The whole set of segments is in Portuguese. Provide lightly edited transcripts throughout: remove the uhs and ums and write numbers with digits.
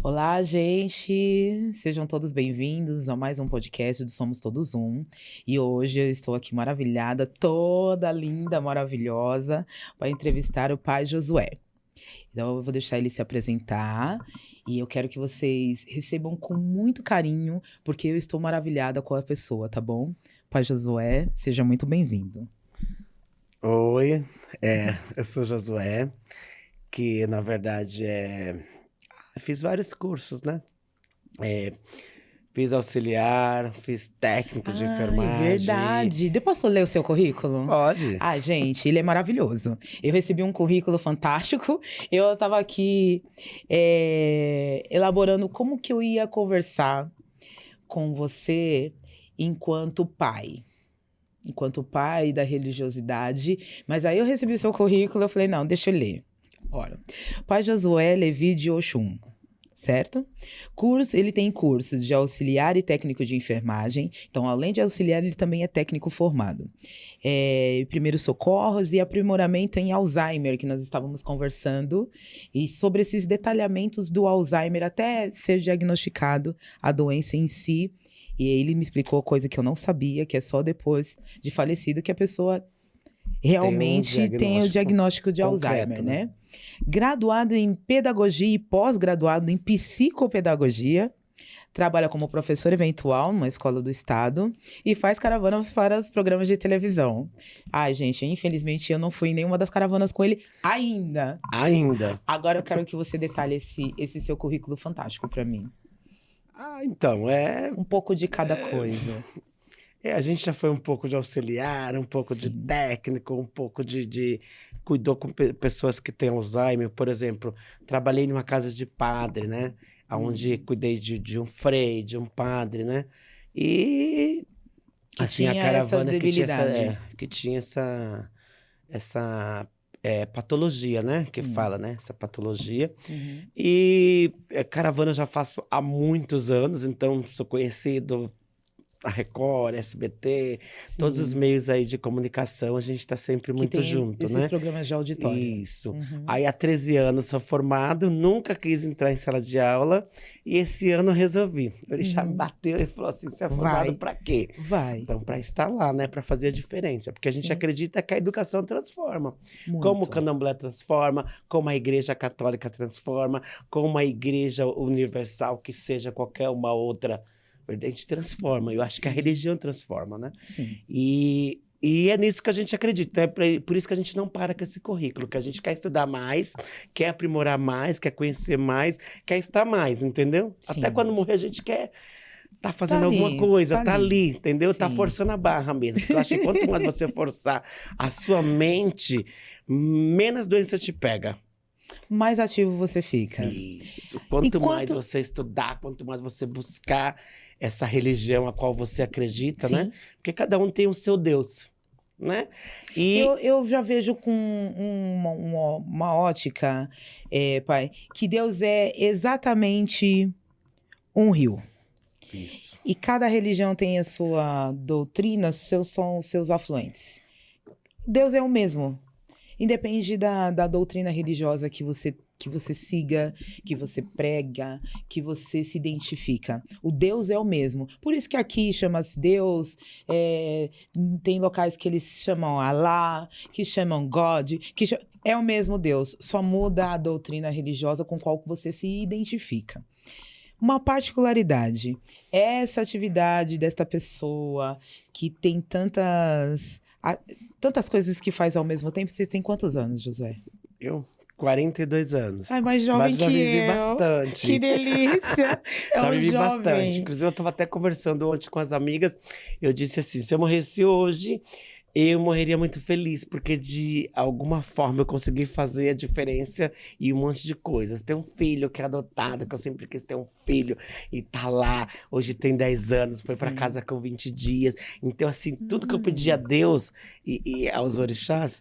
Olá, gente! Sejam todos bem-vindos a mais um podcast do Somos Todos Um. E hoje eu estou aqui maravilhada, toda linda, maravilhosa, para entrevistar o pai Josué. Então eu vou deixar ele se apresentar e eu quero que vocês recebam com muito carinho, porque eu estou maravilhada com a pessoa, tá bom? Pai Josué, seja muito bem-vindo. Oi, eu sou Josué, que na verdade fiz vários cursos, né? Fiz auxiliar, fiz técnico de enfermagem. Verdade. Depois posso ler o seu currículo? Pode. Gente, ele é maravilhoso. Eu recebi um currículo fantástico. Eu estava aqui elaborando como que eu ia conversar com você enquanto pai da religiosidade. Mas aí eu recebi o seu currículo, eu falei, não, deixa eu ler. Olha, Pai Josué Levi de Oxum, certo? Ele tem cursos de auxiliar e técnico de enfermagem. Então, além de auxiliar, ele também é técnico formado. Primeiros socorros e aprimoramento em Alzheimer, que nós estávamos conversando. E sobre esses detalhamentos do Alzheimer, até ser diagnosticado a doença em si. E ele me explicou coisa que eu não sabia, que é só depois de falecido que a pessoa realmente tem o diagnóstico de concreto, Alzheimer, né? Graduado em pedagogia e pós-graduado em psicopedagogia. Trabalha como professor eventual numa escola do estado e faz caravanas para os programas de televisão. Gente, infelizmente eu não fui em nenhuma das caravanas com ele ainda. Agora eu quero que você detalhe esse seu currículo fantástico para mim. Então, um pouco de cada coisa. A gente já foi um pouco de auxiliar, um pouco de técnico, um pouco cuidou com pessoas que têm Alzheimer. Por exemplo, trabalhei numa casa de padre, né? Onde cuidei de um frei, de um padre, né? E assim, a caravana que tinha essa patologia, né? Que fala, né? Essa patologia. E caravana eu já faço há muitos anos, então sou conhecido. A Record, SBT, todos os meios aí de comunicação, a gente está sempre muito junto, né? Esses programas de auditório. Isso. Aí há 13 anos sou formado, nunca quis entrar em sala de aula e esse ano resolvi. O orixá me bateu e falou assim, você é formado para quê? Então, para estar lá, né? Para fazer a diferença. Porque a gente acredita que a educação transforma. Muito. Como o candomblé transforma, como a igreja católica transforma, como a igreja universal, que seja qualquer uma outra, a gente transforma. Eu acho que a religião transforma, né? Sim. E é nisso que a gente acredita. Por isso que a gente não para com esse currículo, que a gente quer estudar mais, quer aprimorar mais, quer conhecer mais, quer estar mais, entendeu? Sim. Até quando morrer a gente quer tá fazendo alguma coisa, tá ali, entendeu? Sim. Tá forçando a barra mesmo. Porque eu acho que quanto mais você forçar a sua mente, menos doença te pega. Mais ativo você fica. Isso. Quanto mais você estudar, quanto mais você buscar essa religião a qual você acredita, né? Porque cada um tem o seu Deus, né? E eu já vejo com uma ótica, pai, que Deus é exatamente um rio. Isso. E cada religião tem a sua doutrina, são os seus afluentes. Deus é o mesmo. Independe da doutrina religiosa que você siga, que você prega, que você se identifica. O Deus é o mesmo. Por isso que aqui chama-se Deus, tem locais que eles chamam Alá, que chamam God, é o mesmo Deus, só muda a doutrina religiosa com qual você se identifica. Uma particularidade, essa atividade desta pessoa que tem tantas coisas que faz ao mesmo tempo. Você tem quantos anos, José? Eu? 42 anos. Mais jovem mas já que vivi eu. Bastante. Que delícia! Já vivi bastante. Inclusive, eu estava até conversando ontem com as amigas. Eu disse assim, se eu morresse hoje, eu morreria muito feliz, porque de alguma forma eu consegui fazer a diferença e um monte de coisas. Tem um filho que é adotado, que eu sempre quis ter um filho, e tá lá, hoje tem 10 anos, foi para casa com 20 dias. Então, assim, tudo que eu pedi a Deus e aos orixás,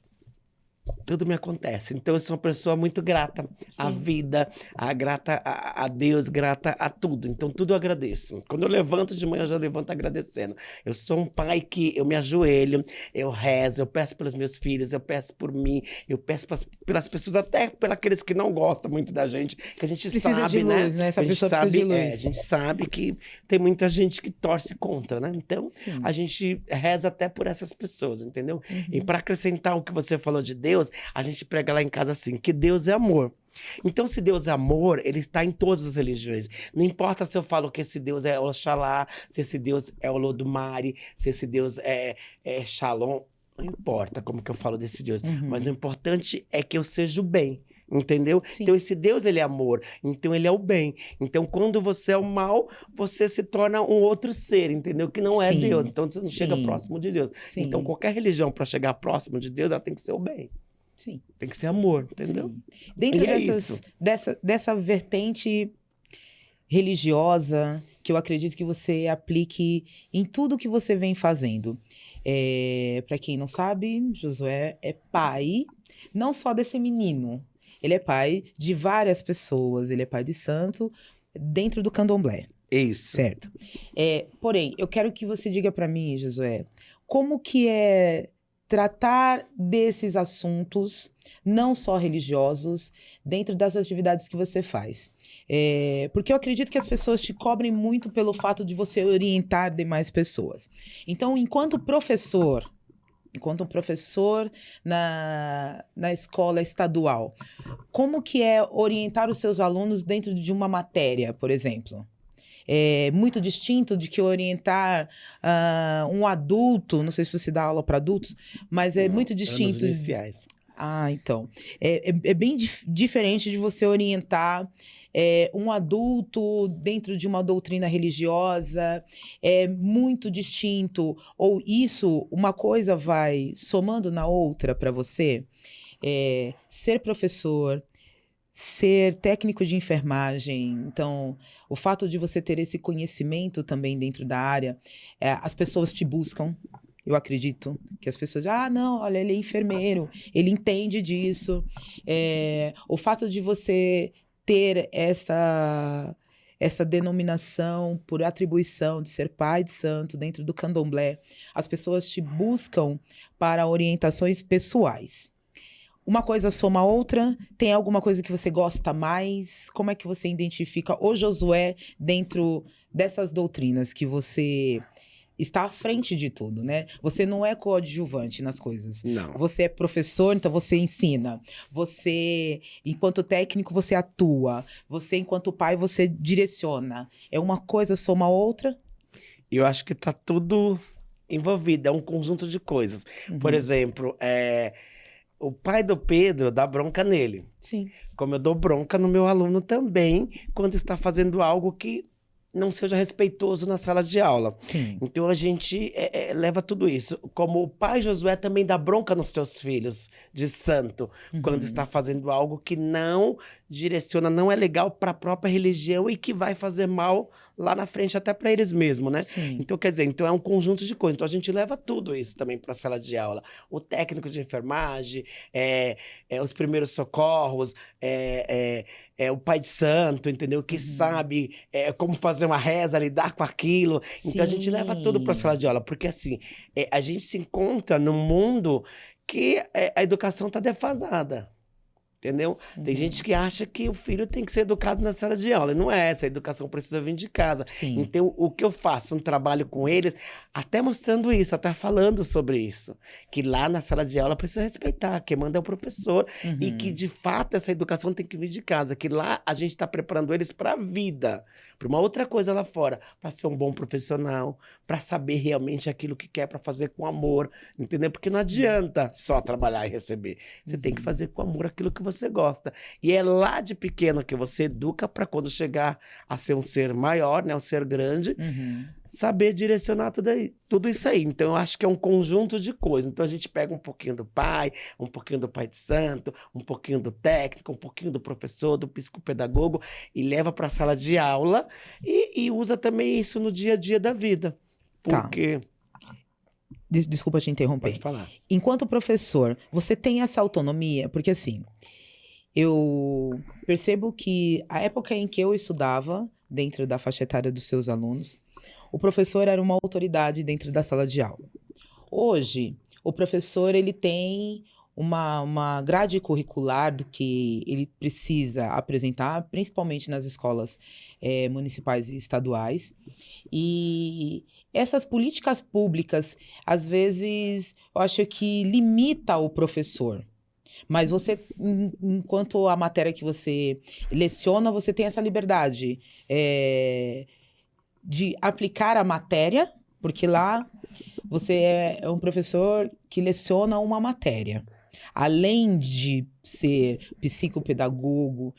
tudo me acontece. Então, eu sou uma pessoa muito grata à vida, grata a Deus, grata a tudo. Então, tudo eu agradeço. Quando eu levanto de manhã, eu já levanto agradecendo. Eu sou um pai que eu me ajoelho, eu rezo, eu peço pelos meus filhos, eu peço por mim, eu peço pelas pessoas, até pelos aqueles que não gostam muito da gente, que a gente precisa sabe, de luz, né? Essa pessoa precisa de luz. A gente sabe que tem muita gente que torce contra, né? Então, a gente reza até por essas pessoas, entendeu? E para acrescentar o que você falou de Deus, a gente prega lá em casa assim, que Deus é amor. Então, se Deus é amor, ele está em todas as religiões. Não importa se eu falo que esse Deus é Oxalá, se esse Deus é Olodumare, se esse Deus é Shalom. Não importa como que eu falo desse Deus. Mas o importante é que eu seja o bem. Entendeu? Sim. Então, esse Deus, ele é amor. Então, ele é o bem. Então, quando você é o mal, você se torna um outro ser, entendeu? Que não é Deus. Então, você não chega próximo de Deus. Então, qualquer religião, para chegar próximo de Deus, ela tem que ser o bem. Sim. Tem que ser amor, entendeu? Sim. Dentro dessa vertente religiosa, que eu acredito que você aplique em tudo que você vem fazendo. Para quem não sabe, Josué é pai, não só desse menino. Ele é pai de várias pessoas, ele é pai de santo dentro do candomblé. Isso. Certo. Porém, eu quero que você diga para mim, Josué, como que é tratar desses assuntos, não só religiosos, dentro das atividades que você faz. Porque eu acredito que as pessoas te cobrem muito pelo fato de você orientar demais pessoas. Então, enquanto professor na escola estadual, como que é orientar os seus alunos dentro de uma matéria, por exemplo? É muito distinto de que orientar um adulto, não sei se você dá aula para adultos, mas é muito distinto. Anos iniciais. Então. É bem diferente de você orientar um adulto dentro de uma doutrina religiosa, é muito distinto. Ou uma coisa vai somando na outra para você? Ser professor, ser técnico de enfermagem. Então, o fato de você ter esse conhecimento também dentro da área, as pessoas te buscam. Eu acredito que as pessoas... não, olha, ele é enfermeiro, ele entende disso. O fato de você ter essa denominação por atribuição de ser pai de santo dentro do candomblé, as pessoas te buscam para orientações pessoais. Uma coisa soma a outra? Tem alguma coisa que você gosta mais? Como é que você identifica o Josué dentro dessas doutrinas que você está à frente de tudo, né? Você não é coadjuvante nas coisas. Não. Você é professor, então você ensina. Você, enquanto técnico, você atua. Você, enquanto pai, você direciona. Uma coisa soma a outra? Eu acho que tá tudo envolvido. É um conjunto de coisas. Por exemplo, o pai do Pedro dá bronca nele. Sim. Como eu dou bronca no meu aluno também, quando está fazendo algo que não seja respeitoso na sala de aula. Sim. Então, a gente leva tudo isso. Como o pai Josué também dá bronca nos seus filhos de santo, quando está fazendo algo que não direciona, não é legal para a própria religião e que vai fazer mal lá na frente até para eles mesmos, né? Sim. Então, quer dizer, é um conjunto de coisas. Então, a gente leva tudo isso também para a sala de aula. O técnico de enfermagem, os primeiros socorros, o pai de santo, entendeu? Que sabe como fazer uma reza, lidar com aquilo. Sim. Então, a gente leva tudo para a sala de aula. Porque, assim, a gente se encontra num mundo que a educação está defasada. Entendeu? Tem gente que acha que o filho tem que ser educado na sala de aula. E não é essa. A educação precisa vir de casa. Sim. Então, o que eu faço? Um trabalho com eles, até mostrando isso, até falando sobre isso. Que lá na sala de aula precisa respeitar. Quem manda é o professor. E que, de fato, essa educação tem que vir de casa. Que lá a gente está preparando eles para a vida. Para uma outra coisa lá fora. Para ser um bom profissional. Para saber realmente aquilo que quer, para fazer com amor. Entendeu? Porque não adianta só trabalhar e receber. Você tem que fazer com amor aquilo que você gosta. E é lá de pequeno que você educa para quando chegar a ser um ser maior, né, um ser grande, saber direcionar tudo isso aí. Então, eu acho que é um conjunto de coisas. Então, a gente pega um pouquinho do pai, um pouquinho do pai de santo, um pouquinho do técnico, um pouquinho do professor, do psicopedagogo e leva para a sala de aula e usa também isso no dia a dia da vida. Porque... Desculpa te interromper. Pode falar. Enquanto professor, você tem essa autonomia? Porque assim, eu percebo que a época em que eu estudava, dentro da faixa etária dos seus alunos, o professor era uma autoridade dentro da sala de aula. Hoje, o professor ele tem uma grade curricular do que ele precisa apresentar, principalmente nas escolas municipais e estaduais. E essas políticas públicas, às vezes, eu acho que limita o professor. Mas você, enquanto a matéria que você leciona, você tem essa liberdade de aplicar a matéria, porque lá você é um professor que leciona uma matéria. Além de ser psicopedagogo,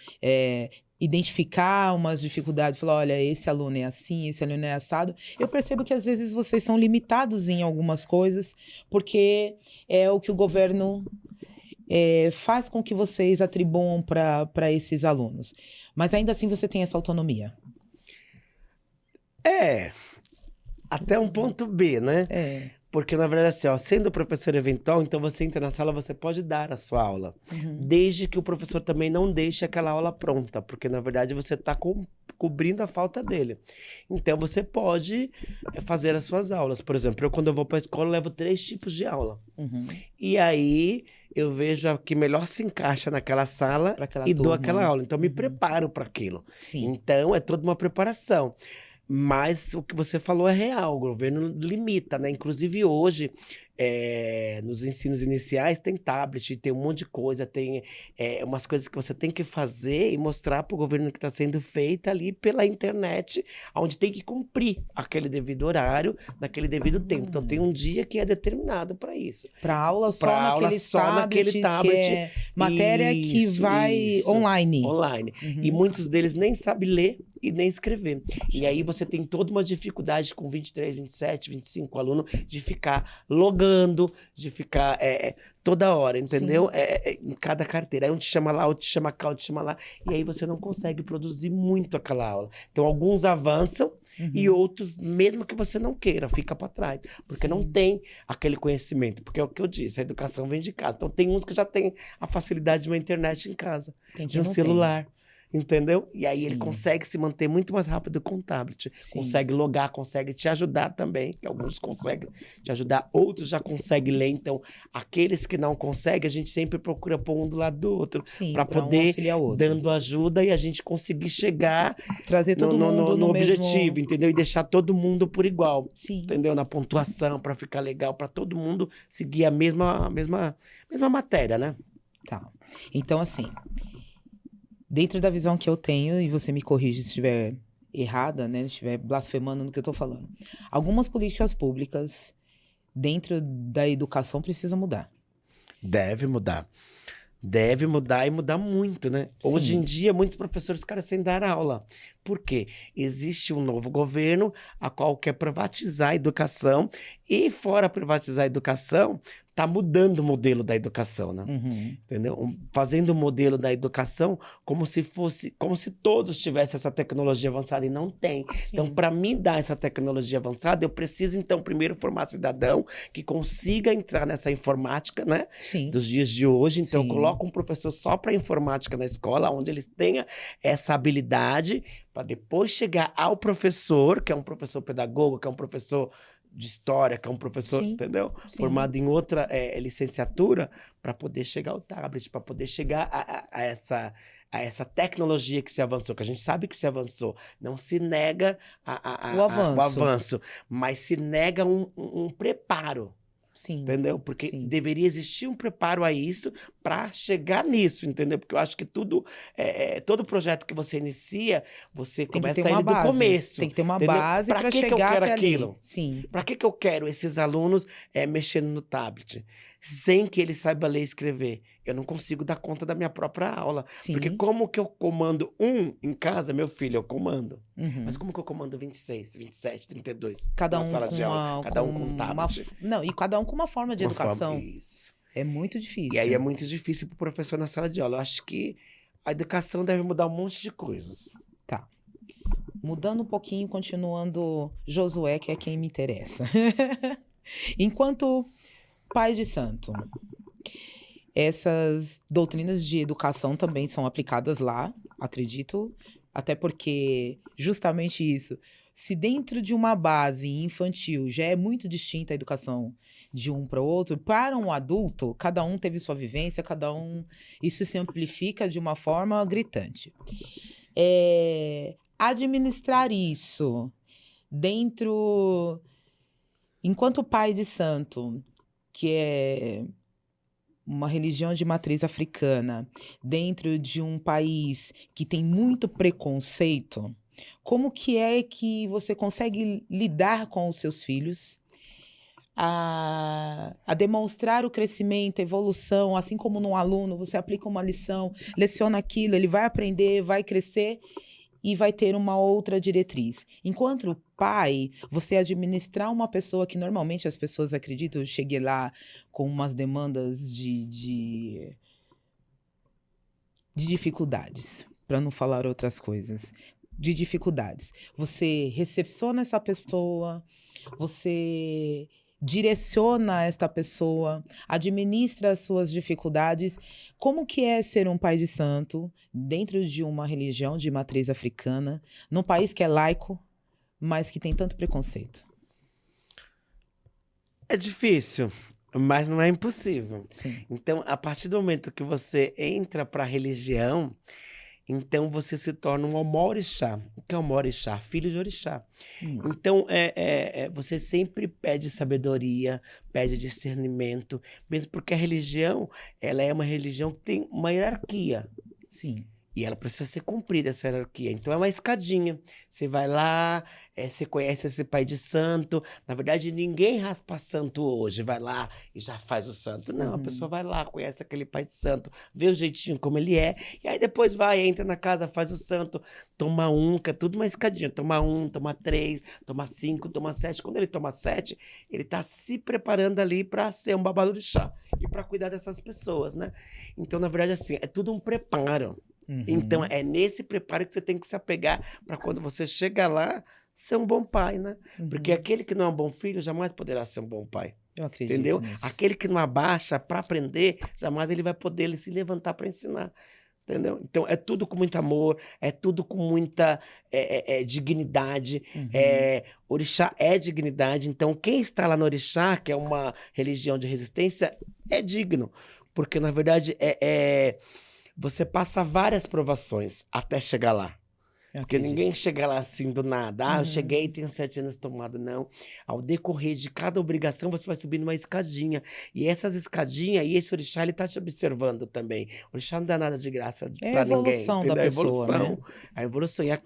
identificar umas dificuldades, falar, olha, esse aluno é assim, esse aluno é assado. Eu percebo que às vezes vocês são limitados em algumas coisas, porque é o que o governo faz com que vocês atribuam para esses alunos. Mas ainda assim você tem essa autonomia. Até um ponto B, né? Porque, na verdade, assim, ó, sendo professor eventual, então você entra na sala, você pode dar a sua aula. Desde que o professor também não deixe aquela aula pronta, porque, na verdade, você está cobrindo a falta dele. Então, você pode fazer as suas aulas. Por exemplo, quando eu vou para a escola, eu levo 3 tipos de aula. E aí, eu vejo a que melhor se encaixa naquela sala e dou aquela aula. Então, eu me preparo para aquilo. Sim. Então, é toda uma preparação. Mas o que você falou é real, o governo limita, né? Inclusive hoje, nos ensinos iniciais tem tablet, tem um monte de coisa, tem umas coisas que você tem que fazer e mostrar para o governo que está sendo feita ali pela internet, onde tem que cumprir aquele devido horário, naquele devido tempo. Então tem um dia que é determinado para isso. Para aula só naquele tablet, que é matéria que vai online. E muitos deles nem sabem ler e nem escrever. E aí você tem toda uma dificuldade com 23, 27, 25 alunos de ficar logando, de ficar toda hora, entendeu? Em cada carteira. Aí um te chama lá, outro te chama cá, outro te chama lá. E aí você não consegue produzir muito aquela aula. Então alguns avançam e outros, mesmo que você não queira, fica para trás. Porque não tem aquele conhecimento. Porque é o que eu disse, a educação vem de casa. Então tem uns que já têm a facilidade de uma internet em casa, de um celular. Entendeu? E aí ele consegue se manter muito mais rápido com o tablet. Consegue logar, consegue te ajudar também. Que alguns conseguem te ajudar, outros já conseguem ler. Então, aqueles que não conseguem, a gente sempre procura pôr um do lado do outro. Para poder, dando ajuda e a gente conseguir chegar... Trazer todo mundo no objetivo, mesmo... entendeu? E deixar todo mundo por igual. Sim. Entendeu? Na pontuação, para ficar legal, para todo mundo seguir a mesma matéria, né? Tá. Então, assim... Dentro da visão que eu tenho, e você me corrige se estiver errada, né? Se estiver blasfemando no que eu estou falando. Algumas políticas públicas dentro da educação precisam mudar. Deve mudar. Deve mudar e mudar muito, né? Sim. Hoje em dia, muitos professores ficaram sem dar aula. Por quê? Existe um novo governo a qual quer privatizar a educação e, fora privatizar a educação, está mudando o modelo da educação, né? Entendeu? Fazendo o modelo da educação como se todos tivessem essa tecnologia avançada e não tem. Sim. Então, para mim dar essa tecnologia avançada, eu preciso, então, primeiro formar cidadão que consiga entrar nessa informática, né? Sim. Dos dias de hoje. Então, Sim. eu coloco um professor só para informática na escola, onde eles tenham essa habilidade para depois chegar ao professor, que é um professor pedagogo, que é um professor de história, que é um professor, entendeu? Sim. Formado em outra licenciatura, para poder chegar ao tablet, para poder chegar a essa tecnologia que se avançou, que a gente sabe que se avançou. Não se nega o avanço, mas se nega um preparo. Sim. Entendeu? Porque deveria existir um preparo a isso para chegar nisso, entendeu? Porque eu acho que todo projeto que você inicia, você começa a ir do começo. Tem que ter uma base para chegar que eu quero até aquilo? Ali. Sim. Para que eu quero esses alunos mexendo no tablet? Sem que ele saiba ler e escrever. Eu não consigo dar conta da minha própria aula. Sim. Porque como que eu comando em casa, meu filho, eu comando. Mas como que eu comando 26, 27, 32? Cada um sala de aula, cada um com um tablet. Não, e cada um com uma forma de educação. Isso. É muito difícil. E aí é muito difícil pro professor na sala de aula. Eu acho que a educação deve mudar um monte de coisas. Tá. Mudando um pouquinho, continuando Josué, que é quem me interessa. Enquanto pai de santo, essas doutrinas de educação também são aplicadas lá, acredito, até porque justamente isso, se dentro de uma base infantil já é muito distinta a educação de um para o outro, para um adulto, cada um teve sua vivência, isso se amplifica de uma forma gritante. Administrar isso dentro, enquanto pai de santo, que é uma religião de matriz africana, dentro de um país que tem muito preconceito, como que é que você consegue lidar com os seus filhos, a demonstrar o crescimento, a evolução, assim como num aluno, você aplica uma lição, leciona aquilo, ele vai aprender, vai crescer e vai ter uma outra diretriz. Enquanto pai, você administrar uma pessoa que normalmente as pessoas acreditam, eu cheguei lá com umas demandas de dificuldades, para não falar outras coisas, de dificuldades. Você recepciona essa pessoa, você direciona esta pessoa, administra as suas dificuldades. Como que é ser um pai de santo dentro de uma religião de matriz africana, num país que é laico, mas que tem tanto preconceito? É difícil, mas não é impossível. Sim. Então, a partir do momento que você entra para a religião, então você se torna um omorixá. O que é omorixá? Filho de orixá. Então, você sempre pede sabedoria, pede discernimento, mesmo porque a religião, ela é uma religião que tem uma hierarquia. Sim. E ela precisa ser cumprida, essa hierarquia. Então, é uma escadinha. Você vai lá, você conhece esse pai de santo. Na verdade, ninguém raspa santo hoje. Vai lá e já faz o santo. Não, a pessoa vai lá, conhece aquele pai de santo, vê o jeitinho como ele é. E aí depois vai, entra na casa, faz o santo, toma um, que é tudo uma escadinha. Toma 1, toma 3, toma 5, toma 7. Quando ele toma 7, ele está se preparando ali para ser um babalorixá. E para cuidar dessas pessoas, né? Então, na verdade, assim, é tudo um preparo. Então, é nesse preparo que você tem que se apegar para quando você chega lá, ser um bom pai, né? Porque aquele que não é um bom filho jamais poderá ser um bom pai. Eu acredito entendeu? nisso. Aquele que não abaixa para aprender, jamais ele vai poder se levantar para ensinar. Entendeu? Então, é tudo com muito amor, é tudo com muita dignidade. Orixá é dignidade. Então, quem está lá no Orixá, que é uma religião de resistência, é digno. Porque, na verdade, você passa várias provações até chegar lá. Porque ninguém chega lá assim do nada. Eu cheguei e tenho 7 anos tomado. Não. Ao decorrer de cada obrigação, você vai subindo uma escadinha. E essas escadinhas, e esse orixá, ele tá te observando também. O orixá não dá nada de graça pra ninguém. É a evolução da pessoa, né? A evolução. E a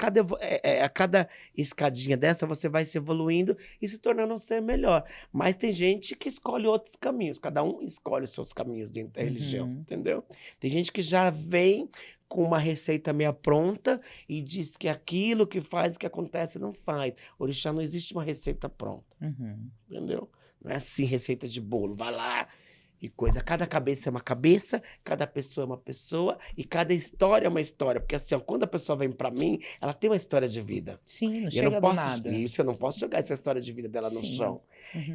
cada escadinha dessa, você vai se evoluindo e se tornando um ser melhor. Mas tem gente que escolhe outros caminhos. Cada um escolhe os seus caminhos dentro da religião, entendeu? Tem gente que já vem com uma receita meia pronta e diz que aquilo que faz, que acontece, não faz. Orixá não existe uma receita pronta. Entendeu? Não é assim, receita de bolo. Vai lá e coisa. Cada cabeça é uma cabeça, cada pessoa é uma pessoa e cada história é uma história. Porque assim, ó, quando a pessoa vem pra mim, ela tem uma história de vida. Sim, não e chega do nada. Isso, eu não posso jogar essa história de vida dela no chão.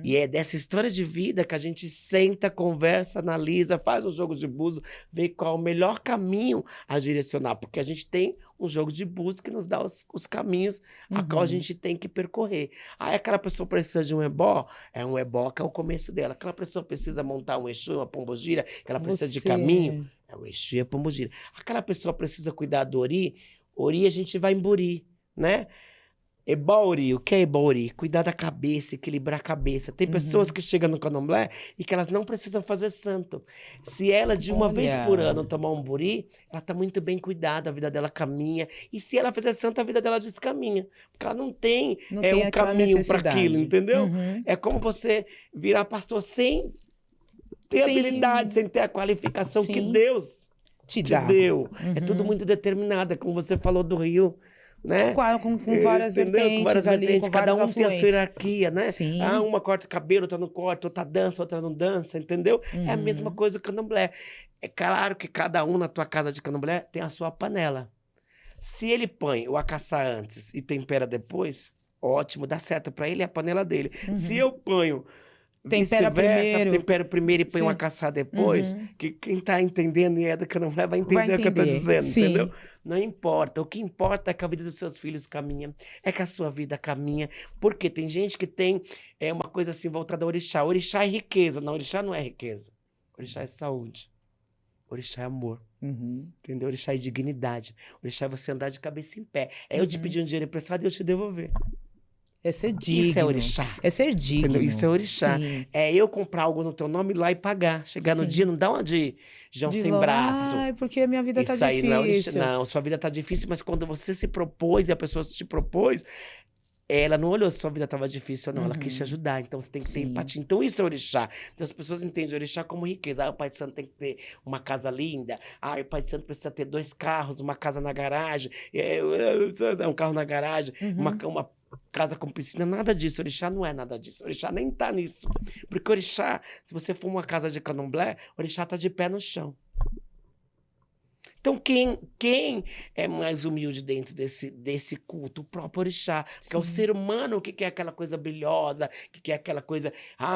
E é dessa história de vida que a gente senta, conversa, analisa, faz um jogo de búzio, vê qual é o melhor caminho a direcionar. Porque a gente tem um jogo de búzio que nos dá os caminhos a qual a gente tem que percorrer. Aí aquela pessoa precisa de um ebó, é um ebó que é o começo dela. Aquela pessoa precisa montar um exu, uma pombogira, que ela precisa de caminho, é o exu e a pombogira. Aquela pessoa precisa cuidar do ori, ori a gente vai em buri, né? Ebori, o que é ebori? Cuidar da cabeça, equilibrar a cabeça. Tem pessoas que chegam no candomblé e que elas não precisam fazer santo. Se ela, de uma vez por ano, tomar um buri, ela está muito bem cuidada, a vida dela caminha. E se ela fizer santo, a vida dela descaminha. Porque ela não tem um caminho para aquilo, entendeu? É como você virar pastor sem ter habilidade, sem ter a qualificação que Deus te deu. É tudo muito determinado. É como você falou do Rio, né? Com várias vertentes, com várias ali, com cada um afluentes. tem a sua hierarquia, né? Sim. Uma corta o cabelo, outra não corta, outra dança, outra não dança, entendeu? É a mesma coisa que o candomblé. É claro que cada um na tua casa de candomblé tem a sua panela. Se ele põe o acaçá antes e tempera depois, ótimo, dá certo para ele, é a panela dele. Se eu ponho tempera primeiro. Tempera primeiro e põe uma caçar depois. Que quem tá entendendo e é do candomblé vai entender o que eu tô dizendo, entendeu? Não importa. O que importa é que a vida dos seus filhos caminha, é que a sua vida caminha. Porque tem gente que tem uma coisa assim voltada ao orixá. Orixá é riqueza. Não, orixá não é riqueza. Orixá é saúde. Orixá é amor. Entendeu? Orixá é dignidade. Orixá é você andar de cabeça em pé. É eu te pedir um dinheiro emprestado e eu te devolver. É ser digno. Isso é orixá. É ser digno. Entendeu? Isso é orixá. Sim. É eu comprar algo no teu nome, ir lá e pagar. Chegar no dia, não dá uma de João sem braço. Ai, porque a minha vida isso tá aí difícil. Não é orixá. Não, sua vida tá difícil, mas quando você se propôs e a pessoa te propôs, ela não olhou se sua vida estava difícil ou não, ela quis te ajudar. Então você tem que ter empatia. Então isso é orixá. Então as pessoas entendem orixá como riqueza. O pai de santo tem que ter uma casa linda. O pai de santo precisa ter 2 carros, uma casa na garagem, um carro na garagem, uma casa com piscina. Nada disso. Orixá não é nada disso. Orixá nem tá nisso. Porque orixá, se você for uma casa de candomblé, orixá tá de pé no chão. Então, quem é mais humilde dentro desse culto? O próprio orixá. Porque é o ser humano que quer aquela coisa brilhosa, que quer aquela coisa...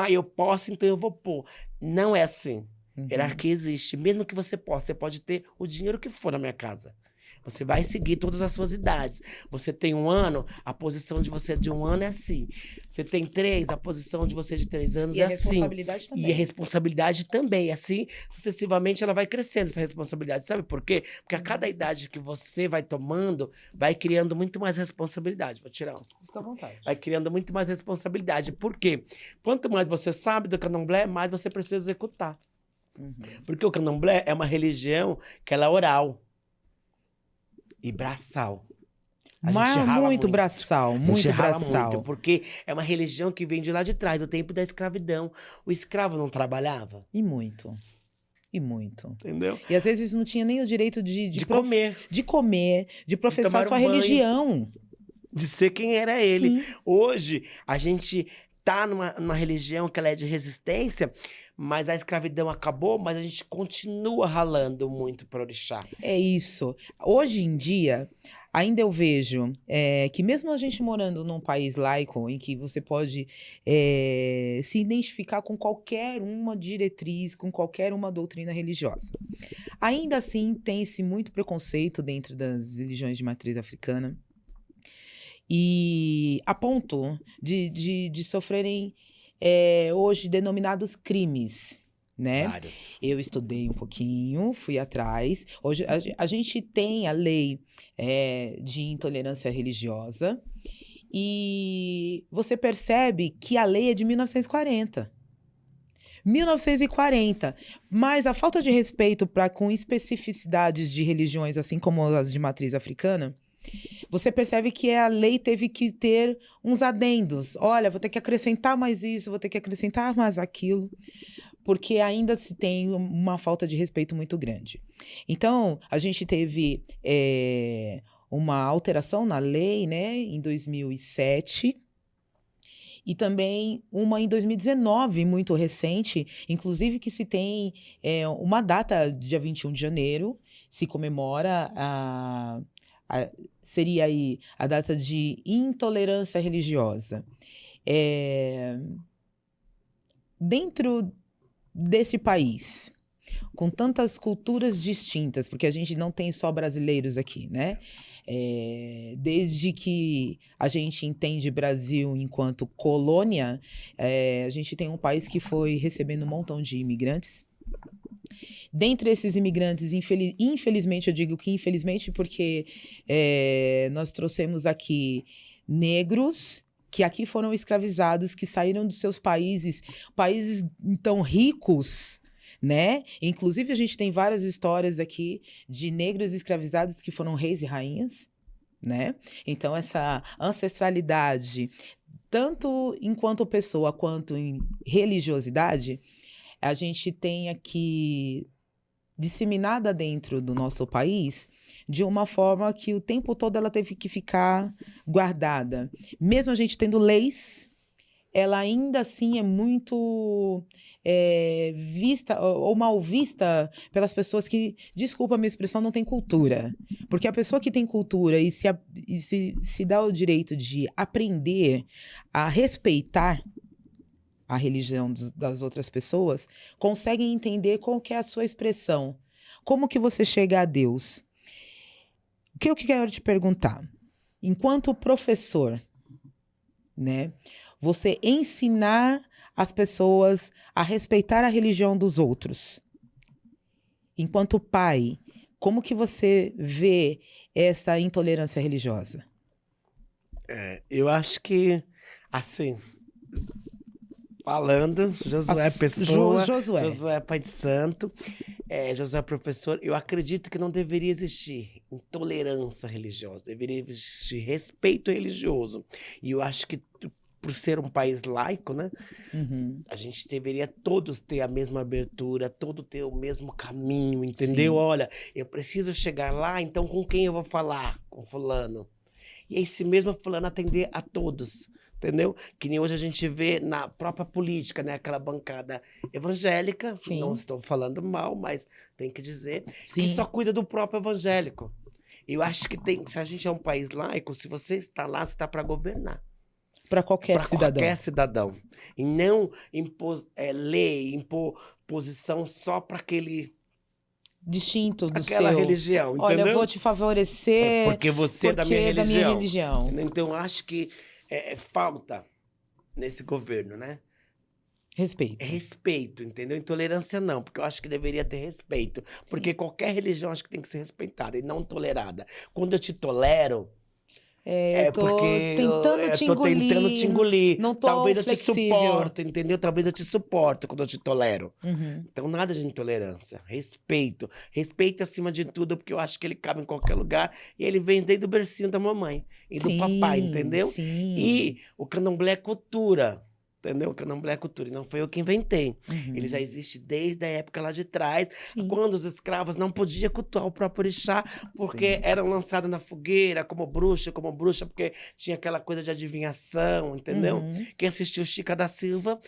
eu posso, então eu vou pôr. Não é assim. Hierarquia existe. Mesmo que você possa, você pode ter o dinheiro que for na minha casa. Você vai seguir todas as suas idades. Você tem 1 ano, a posição de você de 1 ano é assim. Você tem 3, a posição de você de 3 anos é assim. E a responsabilidade também. E a responsabilidade também. Assim, sucessivamente, ela vai crescendo, essa responsabilidade. Sabe por quê? Porque a cada idade que você vai tomando, vai criando muito mais responsabilidade. Vou tirar um. Fica à vontade. Vai criando muito mais responsabilidade. Por quê? Quanto mais você sabe do candomblé, mais você precisa executar. Porque o candomblé é uma religião que ela é oral. E braçal. Muito braçal, muito braçal. Muito, porque é uma religião que vem de lá de trás, do tempo da escravidão. O escravo não trabalhava? E muito. Entendeu? E às vezes não tinha nem o direito de comer. De comer, de professar sua religião. De ser quem era ele. Sim. Hoje, a gente tá numa religião que ela é de resistência, mas a escravidão acabou, mas a gente continua ralando muito para orixá. É isso. Hoje em dia, ainda eu vejo que mesmo a gente morando num país laico, em que você pode se identificar com qualquer uma diretriz, com qualquer uma doutrina religiosa, ainda assim tem-se muito preconceito dentro das religiões de matriz africana. E a ponto de sofrerem hoje denominados crimes, né? Vários. Eu estudei um pouquinho, fui atrás. Hoje a gente tem a lei de intolerância religiosa e você percebe que a lei é de 1940. 1940, mas a falta de respeito com especificidades de religiões, assim como as de matriz africana, você percebe que a lei teve que ter uns adendos. Olha, vou ter que acrescentar mais isso, vou ter que acrescentar mais aquilo, porque ainda se tem uma falta de respeito muito grande. Então, a gente teve uma alteração na lei, né, em 2007, e também uma em 2019, muito recente, inclusive que se tem uma data, dia 21 de janeiro, se comemora seria aí a data de intolerância religiosa. Dentro desse país, com tantas culturas distintas, porque a gente não tem só brasileiros aqui, né? Desde que a gente entende Brasil enquanto colônia, a gente tem um país que foi recebendo um montão de imigrantes. Dentre esses imigrantes, infelizmente, eu digo que infelizmente porque nós trouxemos aqui negros que aqui foram escravizados, que saíram dos seus países tão ricos, né? Inclusive, a gente tem várias histórias aqui de negros escravizados que foram reis e rainhas, né? Então, essa ancestralidade, tanto enquanto pessoa quanto em religiosidade, a gente tem aqui disseminada dentro do nosso país de uma forma que o tempo todo ela teve que ficar guardada. Mesmo a gente tendo leis, ela ainda assim é muito vista ou mal vista pelas pessoas que, desculpa a minha expressão, não tem cultura. Porque a pessoa que tem cultura e se dá o direito de aprender a respeitar a religião das outras pessoas, conseguem entender qual que é a sua expressão. Como que você chega a Deus? O que eu quero te perguntar? Enquanto professor, né, você ensinar as pessoas a respeitar a religião dos outros. Enquanto pai, como que você vê essa intolerância religiosa? Eu acho que, assim, falando, Josué Pessoa, Josué Pai de Santo, Josué Professor, eu acredito que não deveria existir intolerância religiosa, deveria existir respeito religioso. E eu acho que, por ser um país laico, né? A gente deveria todos ter a mesma abertura, todos ter o mesmo caminho, entendeu? Sim. Olha, eu preciso chegar lá, então com quem eu vou falar? Com fulano. E esse mesmo fulano atender a todos, entendeu? Que nem hoje a gente vê na própria política, né? Aquela bancada evangélica, sim, não estou falando mal, mas tem que dizer, sim, que só cuida do próprio evangélico. Eu acho que se a gente é um país laico, se você está lá, você está para governar. Para qualquer cidadão. Qualquer cidadão. E não impor lei, impor posição só para aquele... distinto do aquela seu... religião, entendeu? Olha, eu vou te favorecer porque você é da minha religião. Então, acho que falta nesse governo, né? Respeito. Respeito, entendeu? Intolerância não, porque eu acho que deveria ter respeito. Porque qualquer religião acho que tem que ser respeitada e não tolerada. Quando eu te tolero... eu tô tentando te engolir. Não tô Talvez flexível. Eu te suporto, entendeu? Talvez eu te suporto quando eu te tolero. Então, nada de intolerância. Respeito. Respeito acima de tudo, porque eu acho que ele cabe em qualquer lugar. E ele vem desde o bercinho da mamãe e do papai, entendeu? Sim. E o candomblé é cultura. Entendeu? O candomblé é cultura. E não foi eu que inventei. Ele já existe desde a época lá de trás, quando os escravos não podiam cultuar o próprio orixá, porque eram lançados na fogueira como bruxa, porque tinha aquela coisa de adivinhação, entendeu? Quem assistiu Chica da Silva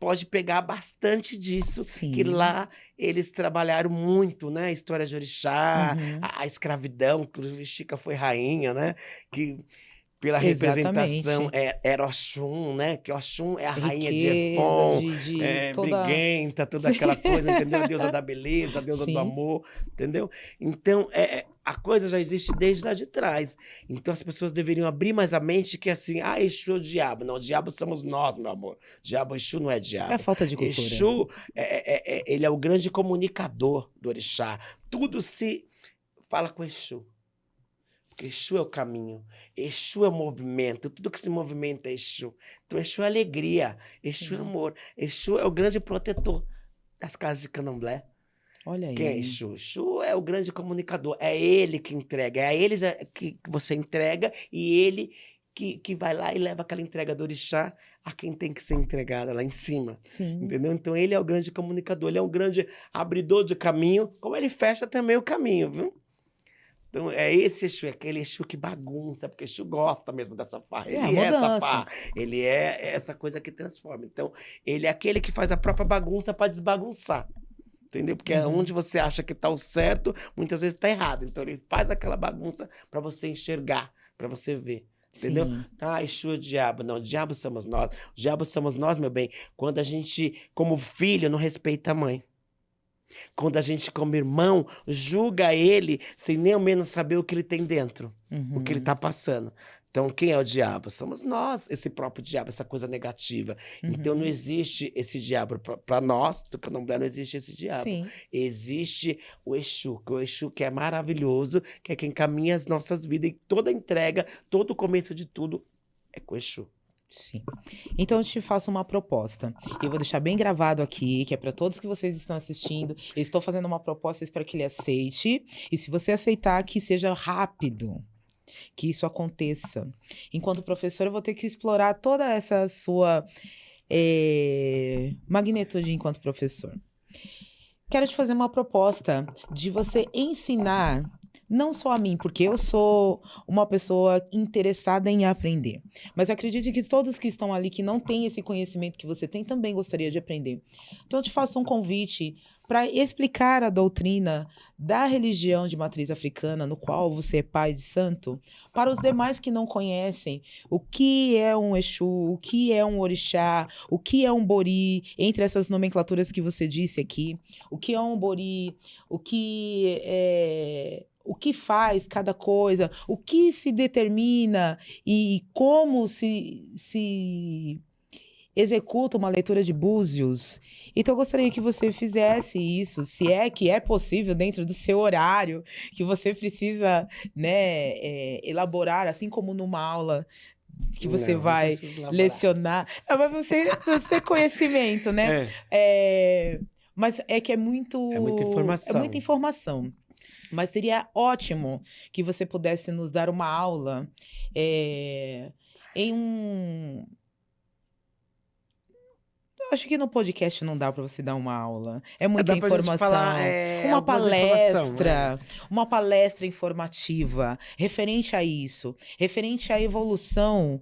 pode pegar bastante disso, que lá eles trabalharam muito, né? História de orixá, a escravidão, que Chica foi rainha, né? Que... pela representação, era Oxum, né? Que Oxum é a rainha de Efon, briguenta, toda aquela coisa, entendeu? A deusa da beleza, a deusa do amor, entendeu? Então, a coisa já existe desde lá de trás. Então, as pessoas deveriam abrir mais a mente que assim, Exu é o diabo. Não, o diabo somos nós, meu amor. Diabo, Exu não é diabo. É falta de cultura. Exu, ele é o grande comunicador do orixá. Tudo se fala com Exu. Porque Exu é o caminho, Exu é o movimento, tudo que se movimenta é Exu. Então Exu é alegria, Exu é amor, Exu é o grande protetor das casas de candomblé. Olha aí. Quem é Exu? Exu é o grande comunicador, é ele que entrega, é a ele que você entrega e ele que vai lá e leva aquela entrega do orixá a quem tem que ser entregada lá em cima. Sim. Entendeu? Então ele é o grande comunicador, ele é um grande abridor de caminho, como ele fecha também o caminho, viu? Então, é esse Exu, é aquele Exu que bagunça, porque Exu gosta mesmo dessa farra. Ele é essa farra, ele é essa coisa que transforma. Então, ele é aquele que faz a própria bagunça para desbagunçar. Entendeu? Porque onde você acha que está o certo, muitas vezes está errado. Então, ele faz aquela bagunça para você enxergar, para você ver. Entendeu? Exu é o diabo. Não, o diabo somos nós. O diabo somos nós, meu bem, quando a gente, como filho, não respeita a mãe. Quando a gente, como irmão, julga ele sem nem ao menos saber o que ele tem dentro, o que ele está passando. Então, quem é o diabo? Somos nós, esse próprio diabo, essa coisa negativa. Então, não existe esse diabo. Para nós, do candomblé, não existe esse diabo. Sim. Existe o Exu que é maravilhoso, que é quem caminha as nossas vidas. E toda entrega, todo o começo de tudo é com o Exu. Sim. Então eu te faço uma proposta. Eu vou deixar bem gravado aqui, que é para todos que vocês estão assistindo. Eu estou fazendo uma proposta, espero que ele aceite. E se você aceitar, que seja rápido, que isso aconteça. Enquanto professor, eu vou ter que explorar toda essa sua magnitude enquanto professor. Quero te fazer uma proposta de você ensinar, não só a mim, porque eu sou uma pessoa interessada em aprender, mas acredite que todos que estão ali, que não têm esse conhecimento que você tem, também gostaria de aprender. Então eu te faço um convite para explicar a doutrina da religião de matriz africana, no qual você é pai de santo, para os demais que não conhecem o que é um Exu, o que é um orixá, o que é um bori, entre essas nomenclaturas que você disse aqui, o que é um bori, o que faz cada coisa, o que se determina e como se executa uma leitura de búzios. Então eu gostaria que você fizesse isso, se é que é possível dentro do seu horário, que você precisa, né, elaborar, assim como numa aula que você vai lecionar. Mas você tem conhecimento, né? Mas é que é muita informação. É muita informação. Mas seria ótimo que você pudesse nos dar uma aula em um... Eu acho que no podcast não dá para você dar uma aula. É muita informação. Falar, uma palestra, uma palestra informativa referente a isso, referente à evolução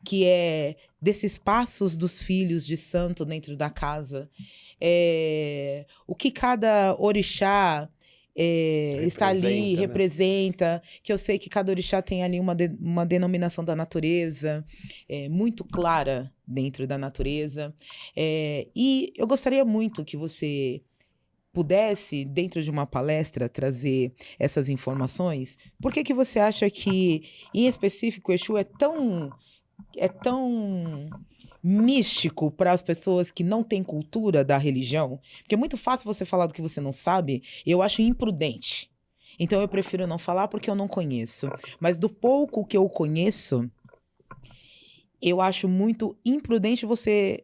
que é desses passos dos filhos de santo dentro da casa. O que cada orixá está ali, representa, que eu sei que cada orixá tem ali uma denominação da natureza muito clara dentro da natureza. E eu gostaria muito que você pudesse, dentro de uma palestra, trazer essas informações. Por que você acha que, em específico, o Exu é tão místico para as pessoas que não têm cultura da religião? Porque é muito fácil você falar do que você não sabe, e eu acho imprudente. Então eu prefiro não falar porque eu não conheço. Mas do pouco que eu conheço, eu acho muito imprudente você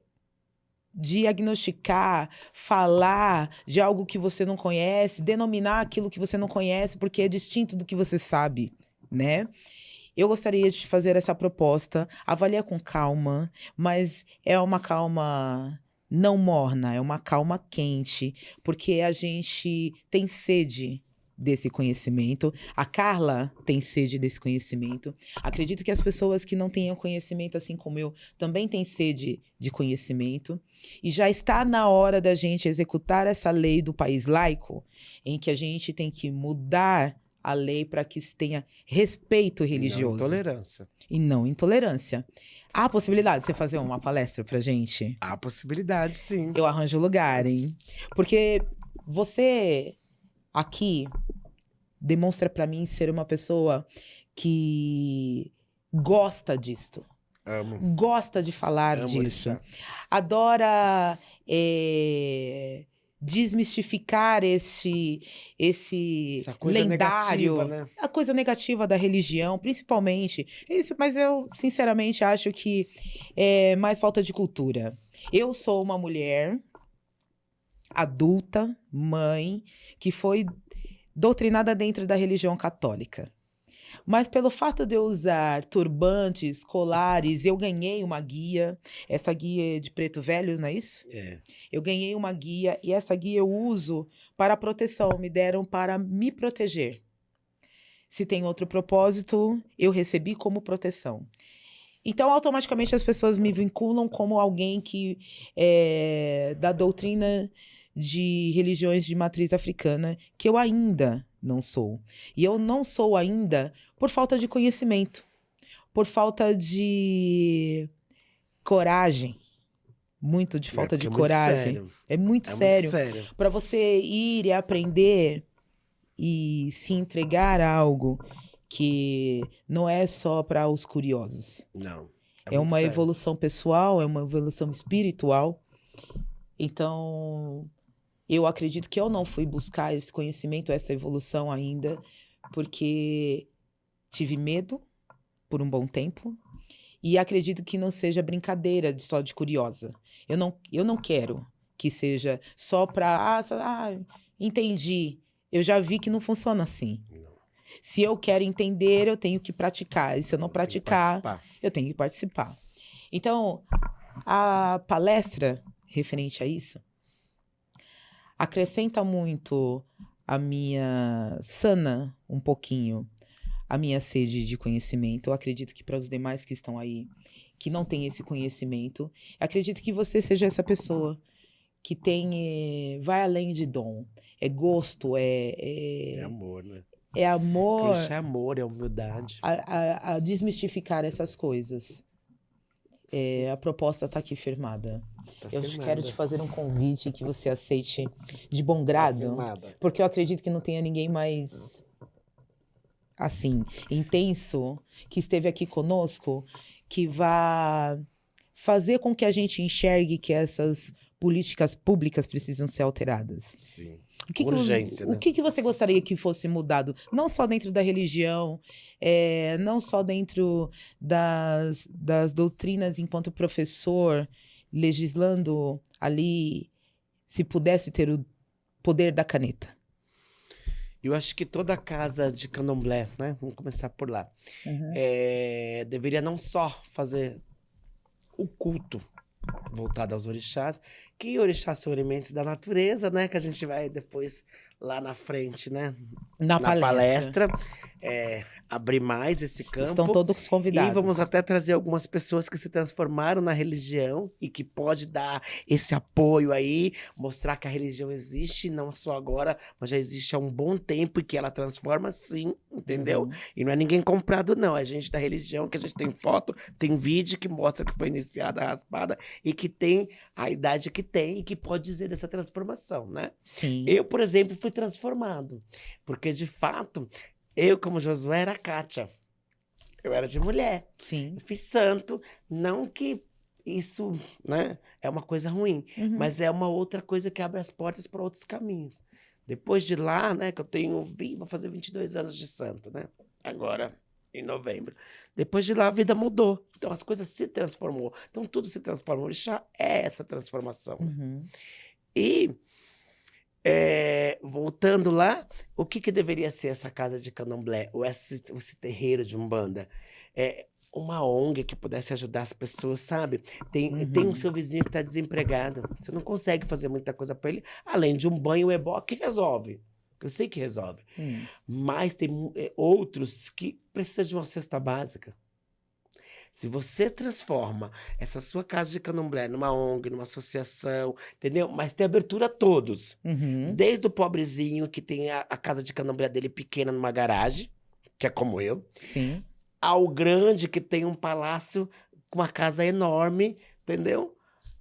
diagnosticar, falar de algo que você não conhece, denominar aquilo que você não conhece porque é distinto do que você sabe, né? Eu gostaria de fazer essa proposta, avalia com calma, mas é uma calma não morna, é uma calma quente, porque a gente tem sede desse conhecimento. A Carla tem sede desse conhecimento. Acredito que as pessoas que não tenham conhecimento, assim como eu, também têm sede de conhecimento. E já está na hora da gente executar essa lei do país laico, em que a gente tem que mudar a lei para que se tenha respeito religioso. Não intolerância. E não intolerância. Há a possibilidade de você fazer uma palestra pra gente? Há possibilidade, sim. Eu arranjo lugar, hein? Porque você aqui demonstra pra mim ser uma pessoa que gosta disto. Amo. Gosta de falar disso. Adora desmistificar essa coisa lendário, negativa, né? A coisa negativa da religião, principalmente. Mas eu, sinceramente, acho que é mais falta de cultura. Eu sou uma mulher adulta, mãe, que foi doutrinada dentro da religião católica. Mas pelo fato de eu usar turbantes, colares, eu ganhei uma guia. Essa guia é de preto velho, não é isso? Eu ganhei uma guia e essa guia eu uso para proteção. Me deram para me proteger. Se tem outro propósito, eu recebi como proteção. Então, automaticamente, as pessoas me vinculam como alguém que é da doutrina de religiões de matriz africana, que eu ainda não sou. E eu não sou ainda por falta de conhecimento, por falta de coragem. Muito de falta de coragem. É muito sério. Para você ir e aprender e se entregar a algo que não é só para os curiosos. Não. É uma evolução pessoal, é uma evolução espiritual. Então, eu acredito que eu não fui buscar esse conhecimento, essa evolução ainda, porque tive medo por um bom tempo e acredito que não seja brincadeira só de curiosa. Eu não quero que seja só para... entendi. Eu já vi que não funciona assim. Não. Se eu quero entender, eu tenho que praticar. E se eu não praticar, eu tenho que participar. Então, a palestra referente a isso acrescenta muito a minha sana, um pouquinho, a minha sede de conhecimento. Eu acredito que para os demais que estão aí, que não têm esse conhecimento, acredito que você seja essa pessoa que tem, vai além de dom. É gosto, É amor, né? É amor. Isso é amor, é humildade. A desmistificar essas coisas. A proposta está aqui firmada. Eu quero te fazer um convite que você aceite de bom grado. Porque eu acredito que não tenha ninguém mais, assim, intenso, que esteve aqui conosco, que vá fazer com que a gente enxergue que essas políticas públicas precisam ser alteradas. Sim. Urgência, né? O que você gostaria que fosse mudado? Não só dentro da religião, não só dentro das doutrinas enquanto professor, legislando ali, se pudesse ter o poder da caneta. Eu acho que toda casa de candomblé, né? Vamos começar por lá. Deveria não só fazer o culto voltado aos orixás, que orixás são elementos da natureza, né? Que a gente vai depois lá na frente, né? Na palestra. Abrir mais esse campo. Estão todos convidados. E vamos até trazer algumas pessoas que se transformaram na religião e que pode dar esse apoio aí, mostrar que a religião existe, não só agora, mas já existe há um bom tempo e que ela transforma sim, entendeu? E não é ninguém comprado não, é gente da religião, que a gente tem foto, tem vídeo que mostra que foi iniciada a raspada e que tem a idade que tem e que pode dizer dessa transformação, né? Sim. Eu, por exemplo, fui transformado, porque de fato, eu como Josué era Kátia, eu era de mulher. Sim. Eu fiz santo, não que isso, né, é uma coisa ruim, mas é uma outra coisa que abre as portas para outros caminhos. Depois de lá, né, que eu vou fazer 22 anos de santo, né, agora em novembro. Depois de lá a vida mudou, então as coisas se transformou, então tudo se transforma, o orixá é essa transformação. E voltando lá, o que deveria ser essa casa de candomblé, ou esse terreiro de umbanda? Uma ONG que pudesse ajudar as pessoas, sabe? Tem o seu vizinho que está desempregado, você não consegue fazer muita coisa para ele, além de um banho ebó que resolve, que eu sei que resolve. Mas tem outros que precisam de uma cesta básica. Se você transforma essa sua casa de candomblé numa ONG, numa associação, entendeu? Mas tem abertura a todos. Desde o pobrezinho que tem a casa de candomblé dele pequena numa garagem, que é como eu. Sim. Ao grande que tem um palácio com uma casa enorme, entendeu?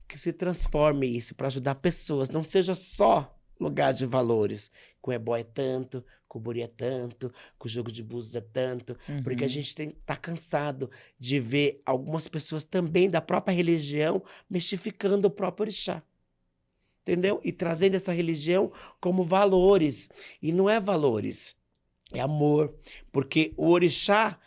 Que se transforme isso para ajudar pessoas. Não seja só lugar de valores. Com o ebó é tanto, com o buri é tanto, com o jogo de búzios é tanto. Porque a gente tá cansado de ver algumas pessoas também da própria religião mistificando o próprio orixá. Entendeu? E trazendo essa religião como valores. E não é valores, é amor. Porque o orixá,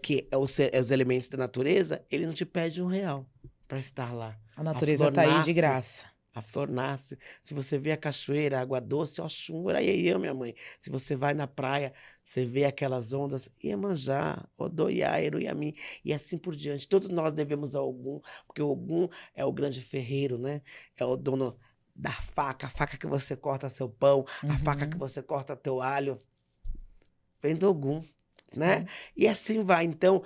que é os elementos da natureza, ele não te pede R$1 para estar lá. A natureza tá aí de graça. A flor nasce. Se você vê a cachoeira, a água doce, Oxum, Uraiê, minha mãe. Se você vai na praia, você vê aquelas ondas, Iemanjá, Odoiá, Eruiamim, e assim por diante. Todos nós devemos a Ogum, porque o Ogum é o grande ferreiro, né? É o dono da faca, a faca que você corta seu pão, a faca que você corta teu alho. Vem do Ogum. Né? E assim vai. Então,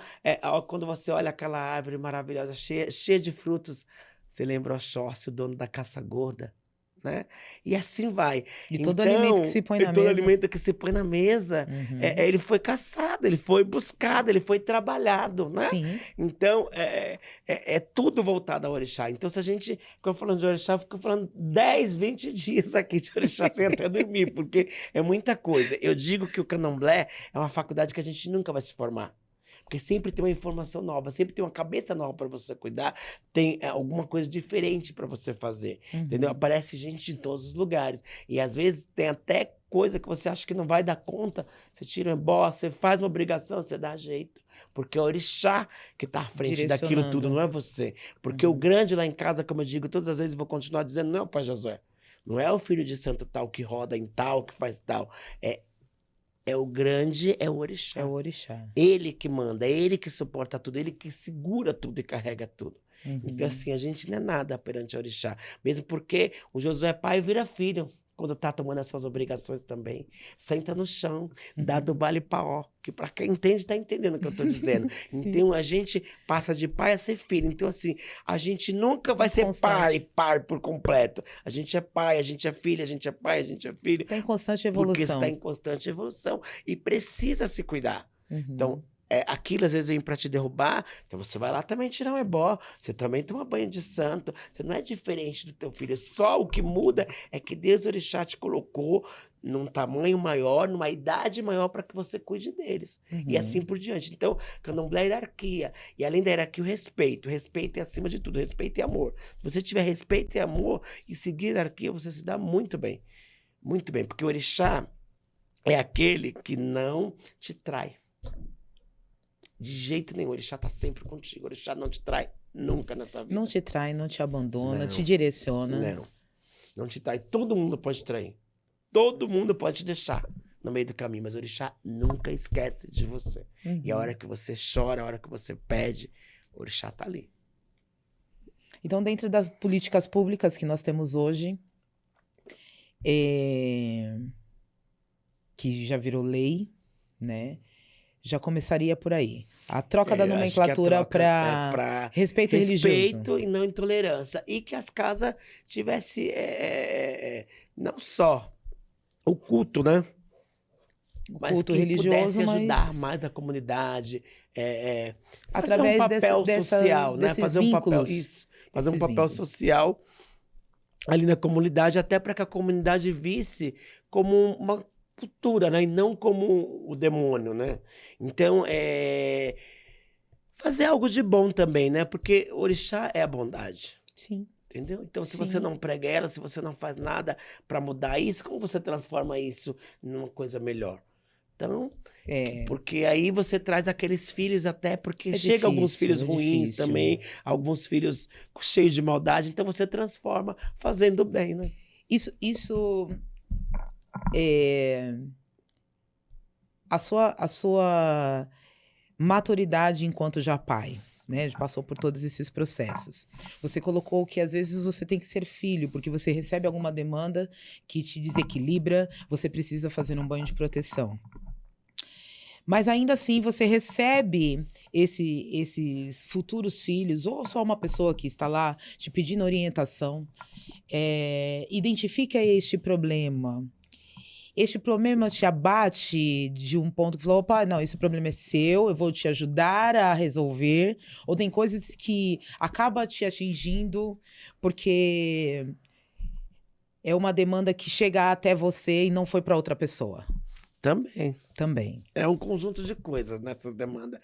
quando você olha aquela árvore maravilhosa, cheia de frutos, você lembra Oxóssi, o dono da caça gorda, né? E assim vai. E todo alimento que se põe na mesa. Todo alimento que se põe na mesa, ele foi caçado, ele foi buscado, ele foi trabalhado, né? Sim. Então, é tudo voltado ao orixá. Então, se a gente ficou falando de orixá, eu fico falando 10, 20 dias aqui de orixá sem até dormir, porque é muita coisa. Eu digo que o candomblé é uma faculdade que a gente nunca vai se formar. Porque sempre tem uma informação nova, sempre tem uma cabeça nova para você cuidar, tem alguma coisa diferente para você fazer, entendeu? Aparece gente em todos os lugares. E às vezes tem até coisa que você acha que não vai dar conta, você tira um ebó, você faz uma obrigação, você dá jeito. Porque é o orixá que está à frente daquilo tudo, não é você. Porque o grande lá em casa, como eu digo, todas as vezes eu vou continuar dizendo, não é o pai Josué. Não é o filho de santo tal que roda em tal, que faz tal. É o grande, é o orixá. É o orixá. Ele que manda, é ele que suporta tudo, ele que segura tudo e carrega tudo. Então, assim, a gente não é nada perante o orixá. Mesmo porque o Josué pai vira filho. quando tá tomando as suas obrigações também. Senta no chão, dá do bale paó, que para quem entende, tá entendendo o que eu tô dizendo. Então, a gente passa de pai a ser filho. Então, assim, a gente nunca vai ser par por completo. A gente é pai, a gente é filho, a gente é pai, a gente é filho. Tá em constante evolução. Porque está em constante evolução e precisa se cuidar. Então, aquilo às vezes vem para te derrubar, então você vai lá também tirar um ebó, você também toma banho de santo, você não é diferente do teu filho, só o que muda é que Deus Orixá te colocou num tamanho maior, numa idade maior para que você cuide deles, e assim por diante. Então, Candomblé é hierarquia, e além da hierarquia o respeito é acima de tudo, respeito e amor. Se você tiver respeito e amor e seguir a hierarquia, você se dá muito bem, porque o Orixá é aquele que não te trai. De jeito nenhum, o Orixá tá sempre contigo. O Orixá não te trai nunca nessa vida. Não te trai, não te abandona, te direciona. Não te trai. Todo mundo pode te trair. Todo mundo pode te deixar no meio do caminho, mas o Orixá nunca esquece de você. E a hora que você chora, a hora que você pede, o Orixá tá ali. Então, dentro das políticas públicas que nós temos hoje, que já virou lei, né? Já começaria por aí. A troca da nomenclatura para respeito religioso. Respeito e não intolerância. E que as casas tivessem não só o culto, né? Mas culto que religioso, pudesse ajudar mais a comunidade. Através fazer um papel social, né? Fazer um papel, fazer um papel social ali na comunidade, até para que a comunidade visse como uma cultura, né? E não como o demônio, né? Então, fazer algo de bom também, né? Porque Orixá é a bondade. Sim. Entendeu? Então, se você não prega ela, se você não faz nada para mudar isso, como você transforma isso numa coisa melhor? Então, porque aí você traz aqueles filhos até, porque chega alguns filhos ruins também, alguns filhos cheios de maldade, então você transforma fazendo bem, né? Isso a sua maturidade enquanto já pai, né? Passou por todos esses processos. Você colocou que às vezes você tem que ser filho, porque você recebe alguma demanda que te desequilibra, você precisa fazer um banho de proteção. Mas ainda assim você recebe esses futuros filhos, ou só uma pessoa que está lá te pedindo orientação, identifica este problema. Este problema te abate de um ponto que falou, opa, não, esse problema é seu, eu vou te ajudar a resolver. Ou tem coisas que acabam te atingindo porque é uma demanda que chega até você e não foi para outra pessoa. Também. É um conjunto de coisas nessas demandas.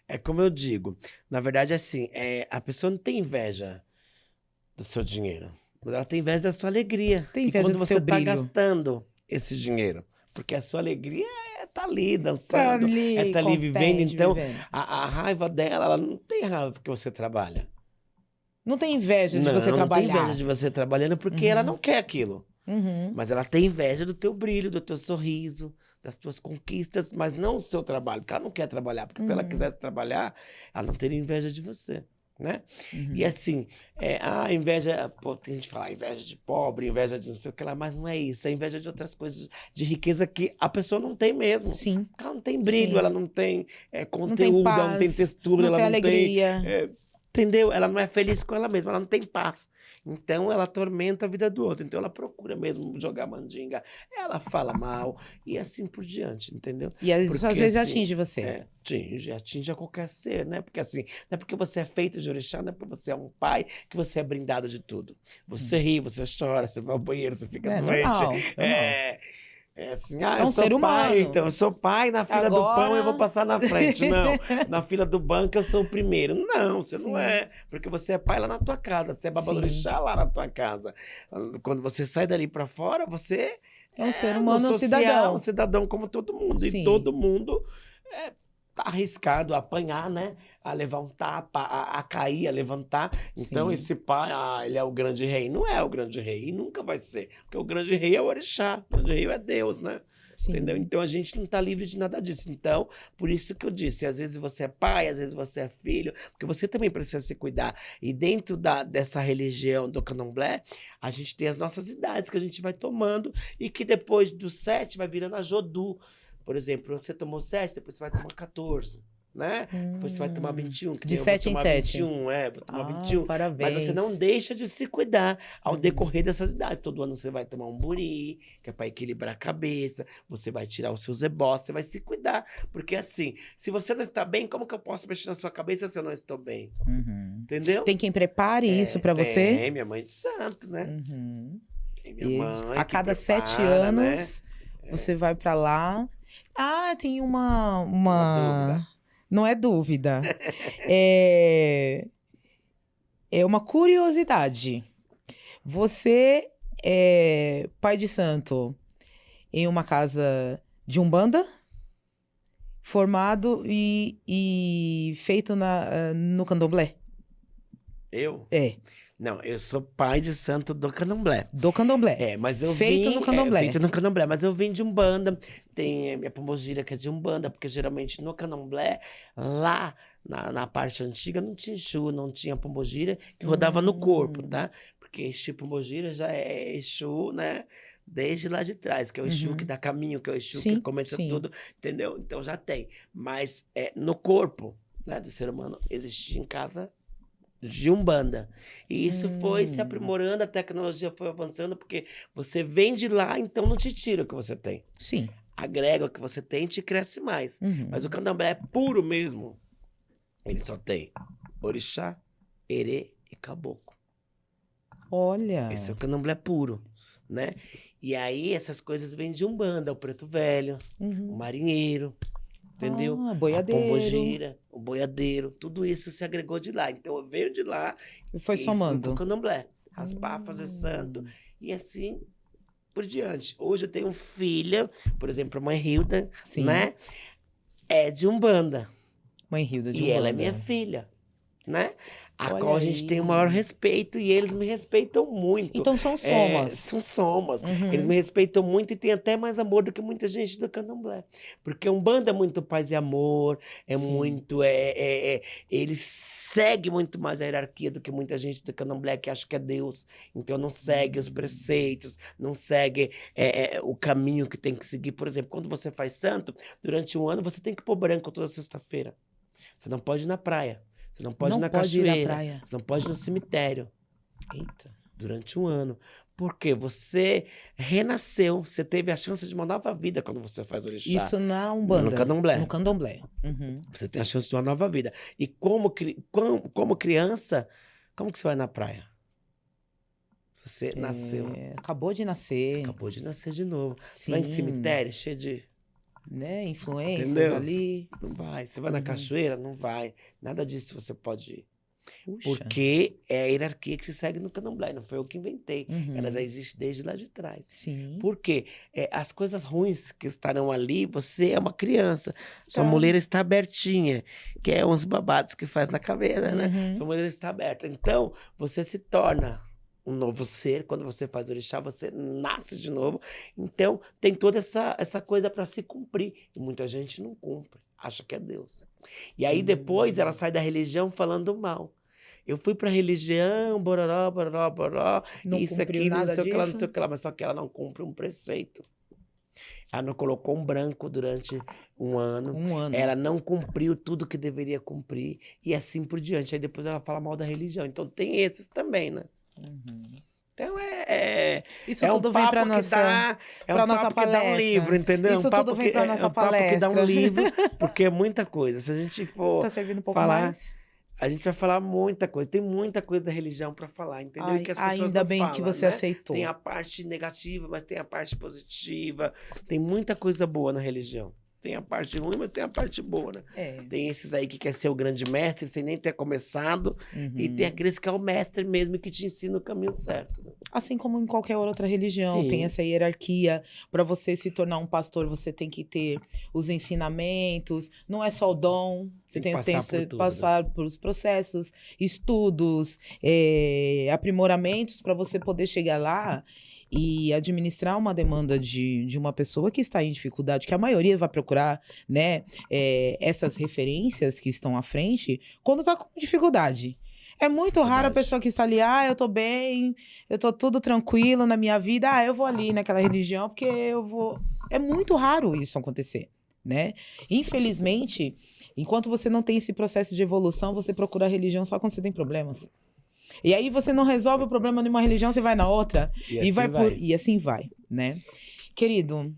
É como eu digo, na verdade, assim, a pessoa não tem inveja do seu dinheiro, mas ela tem inveja da sua alegria. Tem inveja do seu brilho. Quando você tá gastando esse dinheiro, porque a sua alegria tá ali dançando, tá ali vivendo. Então, a raiva dela, ela não tem raiva porque você trabalha. Não tem inveja de você trabalhar. Não tem inveja de você trabalhando porque ela não quer aquilo. Mas ela tem inveja do teu brilho, do teu sorriso, das tuas conquistas, mas não o seu trabalho, porque ela não quer trabalhar. Porque se ela quisesse trabalhar, ela não teria inveja de você, né? E assim, a inveja, tem gente que fala inveja de pobre, inveja de não sei o que lá, mas não é isso. É inveja de outras coisas, de riqueza que a pessoa não tem mesmo. Sim. Porque ela não tem brilho, ela não tem conteúdo, ela não tem textura, ela não tem alegria. Entendeu? Ela não é feliz com ela mesma, ela não tem paz. Então, ela atormenta a vida do outro. Então, ela procura mesmo jogar mandinga. Ela fala mal e assim por diante, entendeu? E isso às vezes atinge você. Atinge a qualquer ser, né? Porque assim, não é porque você é feito de orixá, não é porque você é um pai que você é brindado de tudo. Você ri, você chora, você vai ao banheiro, você fica doente. Assim, eu sou ser humano. Pai, então eu sou pai, na fila do pão eu vou passar na frente. Não, na fila do banco eu sou o primeiro. Não, você não é. Porque você é pai lá na tua casa, você é babalorixá lá na tua casa. Quando você sai dali pra fora, você é um ser humano, um cidadão como todo mundo. E todo mundo tá arriscado a apanhar, né? A levar um tapa, a cair, a levantar. Então, esse pai, ele é o grande rei. Não é o grande rei, e nunca vai ser. Porque o grande rei é o orixá, o grande rei é Deus, né? entendeu? Então, a gente não tá livre de nada disso. Então, por isso que eu disse, às vezes você é pai, às vezes você é filho, porque você também precisa se cuidar. E dentro dessa religião do candomblé, a gente tem as nossas idades que a gente vai tomando e que depois do 7 vai virando a Jodu. Por exemplo, você tomou 7, depois você vai tomar 14. Né? Depois você vai tomar 21. Que de 7 em 7. 21, vou tomar 21. Parabéns. Mas você não deixa de se cuidar ao decorrer dessas idades. Todo ano você vai tomar um buri, que é para equilibrar a cabeça. Você vai tirar os seus ebós, você vai se cuidar. Porque assim, se você não está bem, como que eu posso mexer na sua cabeça se eu não estou bem? Entendeu? Tem quem prepare isso para você? Tem, minha mãe de santo, né? Tem minha mãe a cada prepara, 7 anos, né? você vai para lá. Tem uma dúvida. Não é dúvida. É uma curiosidade. Você é pai de santo em uma casa de Umbanda, formado e feito no candomblé? Eu? É. Não, eu sou pai de santo do candomblé. Do candomblé. Mas eu feito no candomblé. Feito no candomblé, mas eu vim de Umbanda. Tem minha pombogira que é de Umbanda, porque geralmente no candomblé, lá na parte antiga, não tinha Exu, não tinha pombogira, que rodava no corpo, tá? Porque Exu e pombogira já é Exu, né? Desde lá de trás, que é o Exu que dá caminho, que é o Exu que começa tudo, entendeu? Então já tem. Mas no corpo, né, do ser humano, existia em casa de Umbanda. E isso foi se aprimorando, a tecnologia foi avançando, porque você vem de lá, então não te tira o que você tem. Sim. Agrega o que você tem e te cresce mais. Mas o candomblé é puro mesmo. Ele só tem orixá, erê e caboclo. Olha. Esse é o candomblé puro, né? E aí essas coisas vêm de Umbanda, o preto velho, o marinheiro, entendeu? Boiadeiro. A pombogira, o boiadeiro, tudo isso se agregou de lá. Então eu venho de lá e foi somando. Fui pro candomblé, raspar, fazer santo e assim por diante. Hoje eu tenho filha, por exemplo, a mãe Hilda, né? É de Umbanda. Mãe Hilda de Umbanda. E ela é minha filha, né? A qual a gente tem o maior respeito e eles me respeitam muito. Então são somas. São somas. Eles me respeitam muito e têm até mais amor do que muita gente do candomblé. Porque Umbanda é muito paz e amor, muito... eles seguem muito mais a hierarquia do que muita gente do candomblé que acha que é Deus. Então não segue os preceitos, não segue o caminho que tem que seguir. Por exemplo, quando você faz santo, durante um ano você tem que pôr branco toda sexta-feira. Você não pode ir na praia. Você não pode ir na cachoeira, você não pode ir no cemitério. Eita. Durante um ano. Porque você renasceu, você teve a chance de uma nova vida quando você faz orixá. Isso na Umbanda. No candomblé. No candomblé. Você tem a chance de uma nova vida. E como criança, como que você vai na praia? Você nasceu. Acabou de nascer. Você acabou de nascer de novo. Sim. Vai em cemitério, cheio de... influências ali. Não vai. Você vai na cachoeira? Não vai. Nada disso você pode ir. Puxa. Porque é a hierarquia que se segue no candomblé. Não foi eu que inventei. Ela já existe desde lá de trás. Sim. Por quê? As coisas ruins que estarão ali, você é uma criança. Sua mulher está abertinha. Que é uns babados que faz na cabeça, né? Sua mulher está aberta. Então, você se torna um novo ser. Quando você faz orixá, você nasce de novo. Então, tem toda essa coisa para se cumprir. E muita gente não cumpre. Acha que é Deus. E aí, depois, ela sai da religião falando mal. Eu fui pra religião, bororó, bororó, bororó. Não isso cumpriu aqui, nada não sei o que lá, disso? não sei o que lá. Mas só que ela não cumpre um preceito. Ela não colocou um branco durante um ano. Ela não cumpriu tudo que deveria cumprir. E assim por diante. Aí depois ela fala mal da religião. Então tem esses também, né? Então isso tudo vem para nossa nossa palestra. Que dá um livro, entendeu? Isso tudo vem para nossa palestra. Que dá um livro, porque é muita coisa. Se a gente for tá servindo um pouco falar, mais. A gente vai falar muita coisa. Tem muita coisa da religião para falar, entendeu? Ai, e que as pessoas ainda não bem falam, que você aceitou. Tem a parte negativa, mas tem a parte positiva. Tem muita coisa boa na religião. Tem a parte ruim, mas tem a parte boa, né? Tem esses aí que quer ser o grande mestre sem nem ter começado. E tem aqueles que é o mestre mesmo que te ensina o caminho certo. Né? Assim como em qualquer outra religião, tem essa hierarquia. Para você se tornar um pastor, você tem que ter os ensinamentos. Não é só o dom. Você tem que passar por os processos, estudos, aprimoramentos para você poder chegar lá e administrar uma demanda de uma pessoa que está em dificuldade, que a maioria vai procurar, né, essas referências que estão à frente, quando está com dificuldade. É muito raro a pessoa que está ali, eu tô bem, eu tô tudo tranquilo na minha vida, eu vou ali naquela religião porque eu vou... É muito raro isso acontecer, né? Infelizmente, enquanto você não tem esse processo de evolução, você procura a religião só quando você tem problemas. E aí você não resolve o problema de uma religião, você vai na outra e assim vai, né? Querido,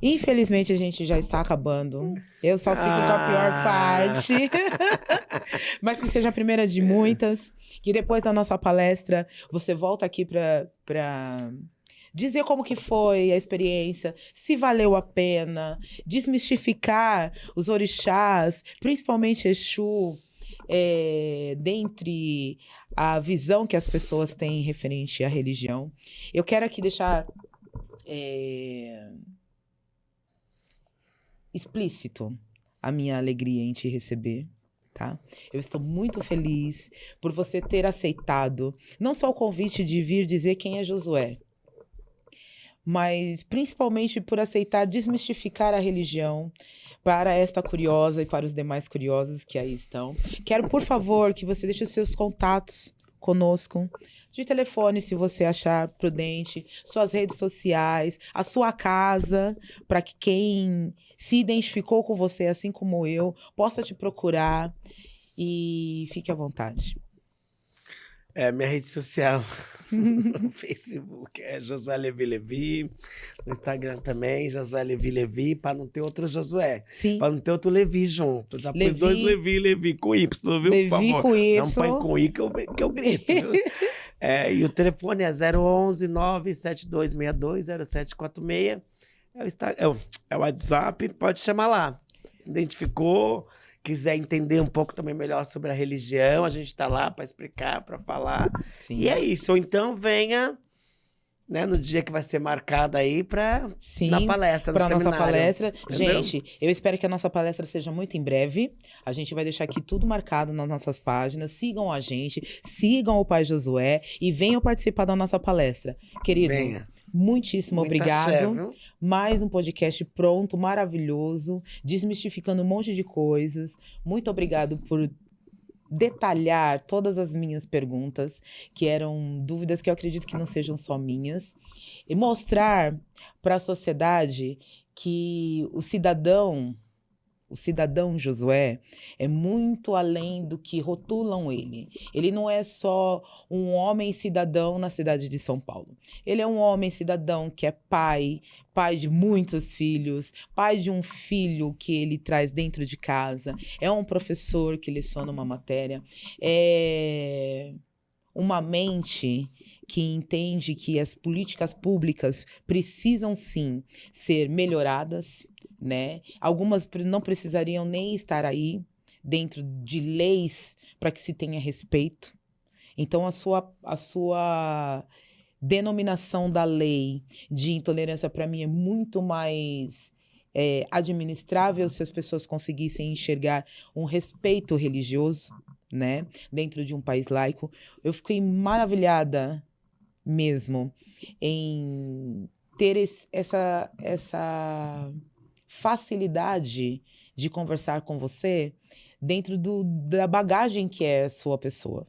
infelizmente a gente já está acabando. Eu só fico com a pior parte. Mas que seja a primeira de muitas. Que depois da nossa palestra, você volta aqui para dizer como que foi a experiência, se valeu a pena, desmistificar os orixás, principalmente Exu, dentre a visão que as pessoas têm referente à religião. Eu quero aqui deixar explícito a minha alegria em te receber, tá? Eu estou muito feliz por você ter aceitado não só o convite de vir dizer quem é Josué, mas principalmente por aceitar desmistificar a religião para esta curiosa e para os demais curiosos que aí estão. Quero, por favor, que você deixe os seus contatos conosco, de telefone, se você achar prudente, suas redes sociais, a sua casa, para que quem se identificou com você, assim como eu, possa te procurar e fique à vontade. Minha rede social no Facebook é Josué Levi Levi, no Instagram também, Josué Levi Levi, para não ter outro Josué. Sim. Para não ter outro Levi junto. Já pus 2 Levi com Y, viu? Levi, por favor. Com Y. Não põe com I que eu grito. E o telefone é 011 97262 0746. É o WhatsApp, pode chamar lá. Se identificou, quiser entender um pouco também melhor sobre a religião, a gente está lá para explicar, para falar. Sim. E é isso. Ou então venha, né, no dia que vai ser marcado aí na palestra, no seminário. Para nossa palestra. Entendeu? Gente, eu espero que a nossa palestra seja muito em breve. A gente vai deixar aqui tudo marcado nas nossas páginas. Sigam a gente, sigam o Pai Josué e venham participar da nossa palestra. Querido, venha. Muitíssimo obrigado. Mais um podcast pronto, maravilhoso, desmistificando um monte de coisas. Muito obrigado por detalhar todas as minhas perguntas, que eram dúvidas que eu acredito que não sejam só minhas, e mostrar para a sociedade que o cidadão Josué é muito além do que rotulam ele. Ele não é só um homem cidadão na cidade de São Paulo. Ele é um homem cidadão que é pai de muitos filhos, pai de um filho que ele traz dentro de casa, é um professor que leciona uma matéria, é uma mente que entende que as políticas públicas precisam sim ser melhoradas, né? Algumas não precisariam nem estar aí dentro de leis para que se tenha respeito. Então a sua denominação da lei de intolerância para mim é muito mais administrável se as pessoas conseguissem enxergar um respeito religioso, né, dentro de um país laico. Eu fiquei maravilhada mesmo em ter essa facilidade de conversar com você dentro da bagagem que é a sua pessoa,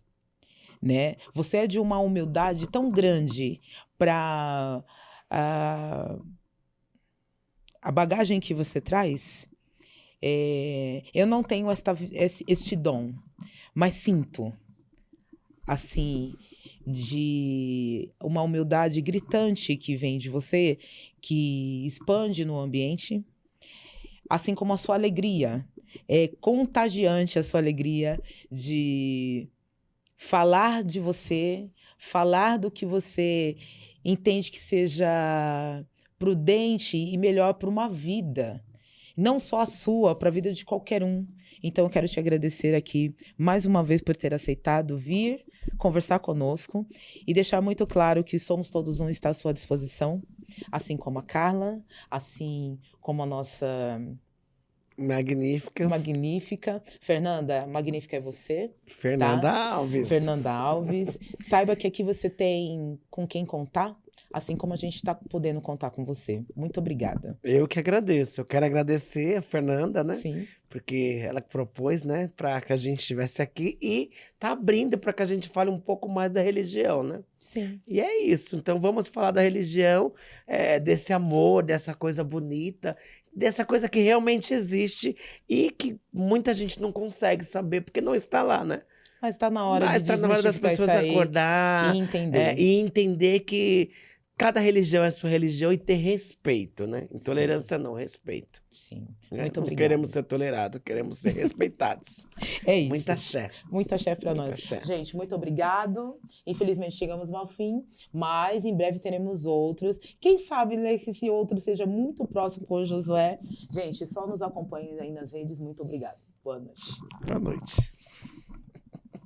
né? Você é de uma humildade tão grande para a bagagem que você traz. Eu não tenho este dom, mas sinto, assim, de uma humildade gritante que vem de você, que expande no ambiente, assim como a sua alegria. É contagiante a sua alegria de falar de você, falar do que você entende que seja prudente e melhor para uma vida. Não só a sua, para a vida de qualquer um. Então, eu quero te agradecer aqui, mais uma vez, por ter aceitado vir conversar conosco e deixar muito claro que Somos Todos Um está à sua disposição, assim como a Carla, assim como a nossa... Magnífica. Fernanda, magnífica é você. Fernanda tá? Alves. Fernanda Alves. Saiba que aqui você tem com quem contar. assim como a gente está podendo contar com você. Muito obrigada. Eu que agradeço. Eu quero agradecer a Fernanda, né? Sim. Porque ela propôs, né, para que a gente estivesse aqui e tá abrindo para que a gente fale um pouco mais da religião, né? Sim. E é isso. Então vamos falar da religião, desse amor, dessa coisa bonita, dessa coisa que realmente existe e que muita gente não consegue saber porque não está lá, né? Mas está na hora Mas de tá na hora das pessoas acordar e entender que cada religião é sua religião e ter respeito, né? Intolerância não, respeito. Sim. Né? Muito Nós obrigada. queremos ser tolerados, queremos ser respeitados. É isso. Muita axé. Muita axé para nós. Axé. Gente, muito obrigado. Infelizmente chegamos ao fim, mas em breve teremos outros. Quem sabe, né, que esse outro seja muito próximo com o Josué. Gente, só nos acompanhem aí nas redes. Muito obrigada. Boa noite. Boa noite.